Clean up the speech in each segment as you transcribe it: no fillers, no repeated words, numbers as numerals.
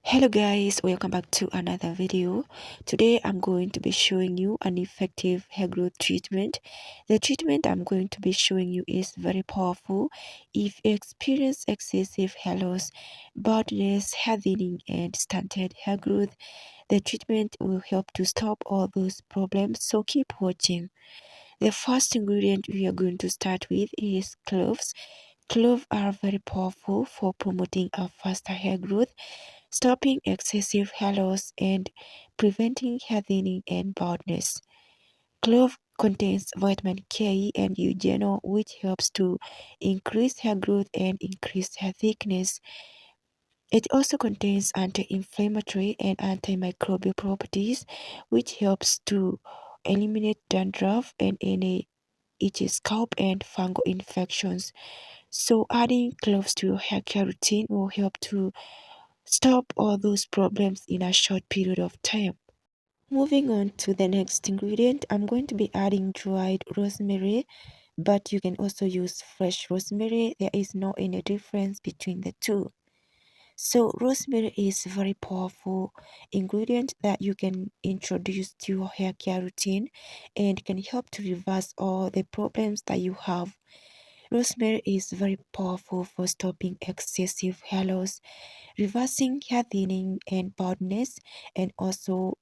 Hello guys, welcome back to another video. Today I'm going to be showing you an effective hair growth treatment. The treatment I'm going to be showing you is very powerful. If you experience excessive hair loss, baldness, hair thinning and stunted hair growth, the treatment will help to stop all those problems, so keep watching. The first ingredient we are going to start with is cloves. Cloves are very powerful for promoting a faster hair growth, stopping excessive hair loss, and preventing hair thinning and baldness. Clove contains vitamin K and eugenol, which helps to increase hair growth and increase hair thickness. It also contains anti-inflammatory and antimicrobial properties, which helps to eliminate dandruff and any itchy scalp and fungal infections. So adding cloves to your hair care routine will help to stop all those problems in a short period of time. Moving on to the next ingredient, I'm going to be adding dried rosemary, but you can also use fresh rosemary. There is no any difference between the two. So rosemary is a very powerful ingredient that you can introduce to your hair care routine and can help to reverse all the problems that you have. Rosemary is very powerful for stopping excessive hair loss, reversing hair thinning and baldness, and also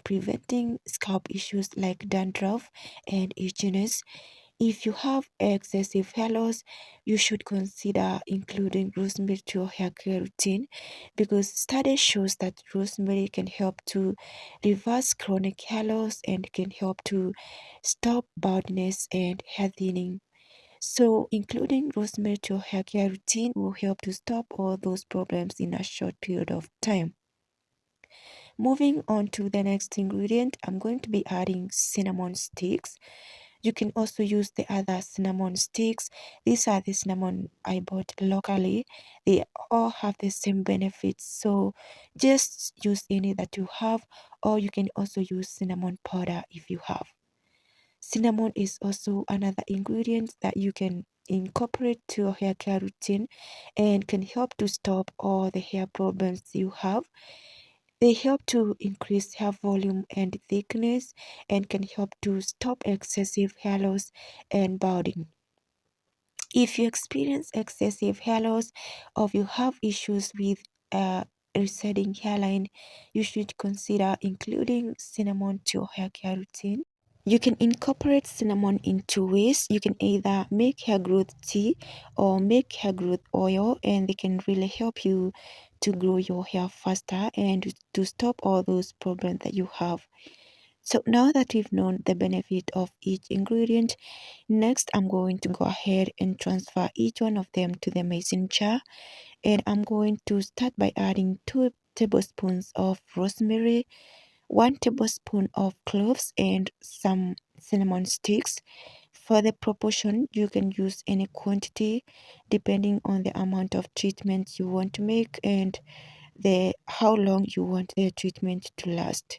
preventing scalp issues like dandruff and itchiness. If you have excessive hair loss, you should consider including rosemary to your hair care routine, because study shows that rosemary can help to reverse chronic hair loss and can help to stop baldness and hair thinning. So including rosemary to your hair care routine will help to stop all those problems in a short period of time. Moving on to the next ingredient, I'm going to be adding cinnamon sticks. You can also use the other cinnamon sticks. These are the cinnamon I bought locally. They all have the same benefits. So just use any that you have, or you can also use cinnamon powder if you have. Cinnamon is also another ingredient that you can incorporate to your hair care routine and can help to stop all the hair problems you have. They help to increase hair volume and thickness and can help to stop excessive hair loss and balding. If you experience excessive hair loss or you have issues with a receding hairline, you should consider including cinnamon to your hair care routine. You can incorporate cinnamon in two ways. You can either make hair growth tea or make hair growth oil, and they can really help you to grow your hair faster and to stop all those problems that you have. So now that we've known the benefit of each ingredient, next I'm going to go ahead and transfer each one of them to the mason jar, and I'm going to start by adding 2 tablespoons of rosemary, 1 tablespoon of cloves, and some cinnamon sticks. For the proportion, you can use any quantity depending on the amount of treatment you want to make and the how long you want the treatment to last.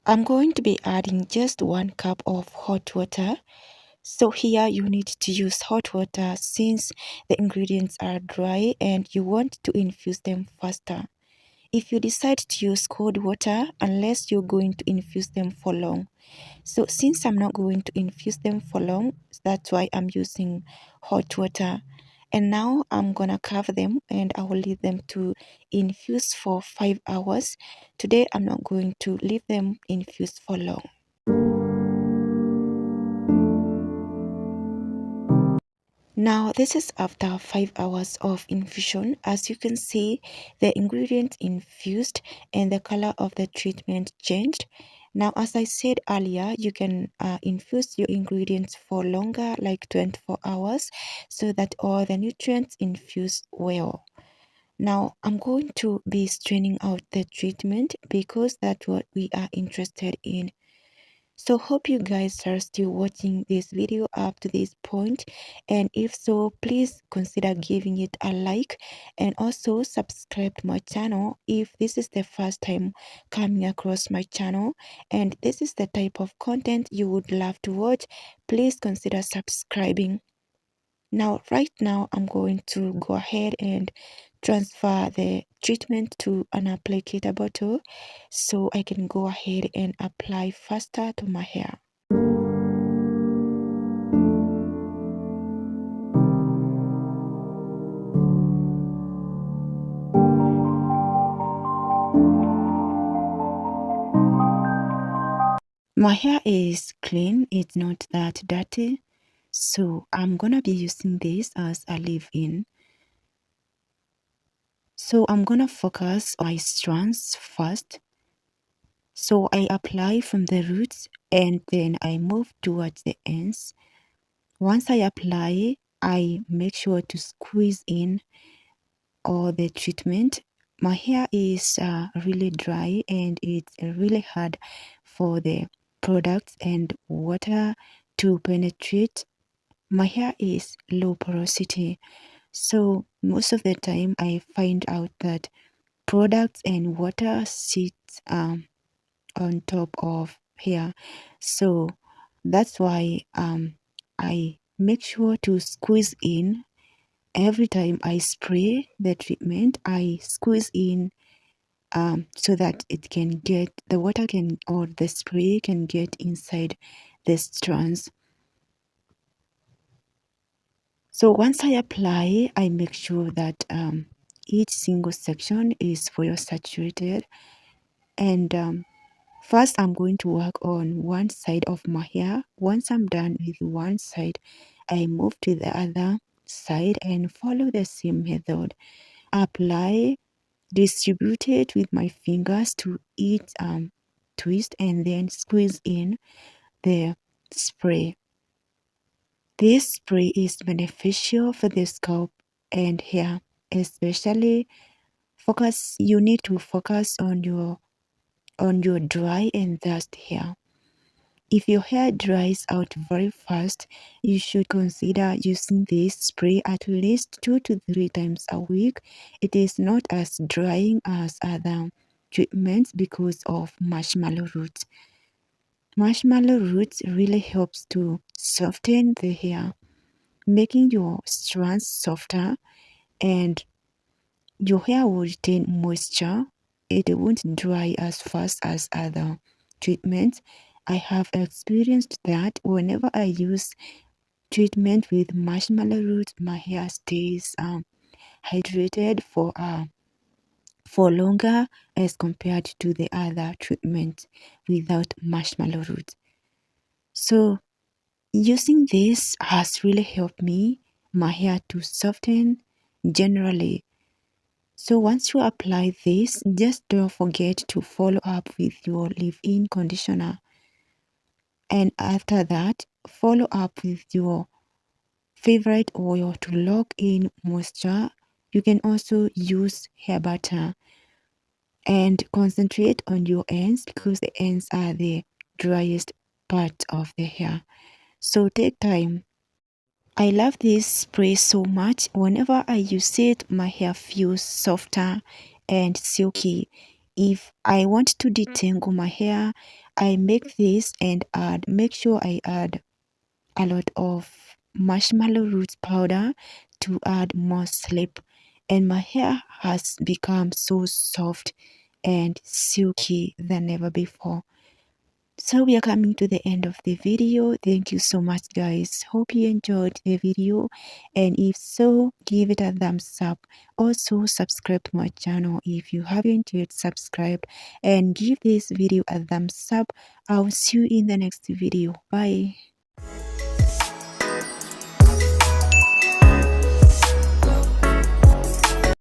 I'm going to be adding just 1 cup of hot water. So here you need to use hot water since the ingredients are dry and you want to infuse them faster. If you decide to use cold water, unless you're going to infuse them for long. So since I'm not going to infuse them for long, that's why I'm using hot water. And now I'm gonna cover them and I will leave them to infuse for 5 hours. Today I'm not going to leave them infused for long. Now this is after 5 hours of infusion. As you can see, the ingredients infused and the color of the treatment changed. Now, as I said earlier, you can infuse your ingredients for longer, like 24 hours, so that all the nutrients infuse well. Now, I'm going to be straining out the treatment because that's what we are interested in. So hope you guys are still watching this video up to this point, and if so, please consider giving it a like and also subscribe to my channel if this is the first time coming across my channel and this is the type of content you would love to watch. Please consider subscribing. Now, right now, I'm going to go ahead and transfer the treatment to an applicator bottle so I can go ahead and apply faster to my hair. My hair is clean, it's not that dirty, so I'm gonna be using this as a leave-in. So I'm gonna focus on my strands first. So I apply from the roots and then I move towards the ends. Once I apply, I make sure to squeeze in all the treatment. My hair is really dry and it's really hard for the products and water to penetrate. My hair is low porosity, so most of the time I find out that products and water sit on top of hair. So that's why I make sure to squeeze in every time I spray the treatment. I squeeze in so that it can get the water can or the spray can get inside the strands. So once I apply, I make sure that each single section is fully saturated. And first, I'm going to work on one side of my hair. Once I'm done with one side, I move to the other side and follow the same method. Apply, distribute it with my fingers to each twist and then squeeze in the spray. This spray is beneficial for the scalp and hair, especially you need to focus on your dry and dust hair. If your hair dries out very fast, you should consider using this spray at least 2 to 3 times a week. It is not as drying as other treatments because of marshmallow roots. Marshmallow roots really helps to soften the hair, making your strands softer and your hair will retain moisture. It won't dry as fast as other treatments. I have experienced that whenever I use treatment with marshmallow roots, my hair stays hydrated for longer as compared to the other treatment without marshmallow roots. So using this has really helped my hair to soften generally. So once you apply this, just don't forget to follow up with your leave-in conditioner. And after that, follow up with your favorite oil to lock in moisture. You can also use hair butter and concentrate on your ends because the ends are the driest part of the hair. So take time. I love this spray so much. Whenever I use it, my hair feels softer and silky. If I want to detangle my hair, I make this and make sure I add a lot of marshmallow roots powder to add more slip. And my hair has become so soft and silky than ever before. So we are coming to the end of the video. Thank you so much guys. Hope you enjoyed the video, and if so, give it a thumbs up. Also subscribe to my channel if you haven't yet subscribed, and give this video a thumbs up. I'll see you in the next video. Bye.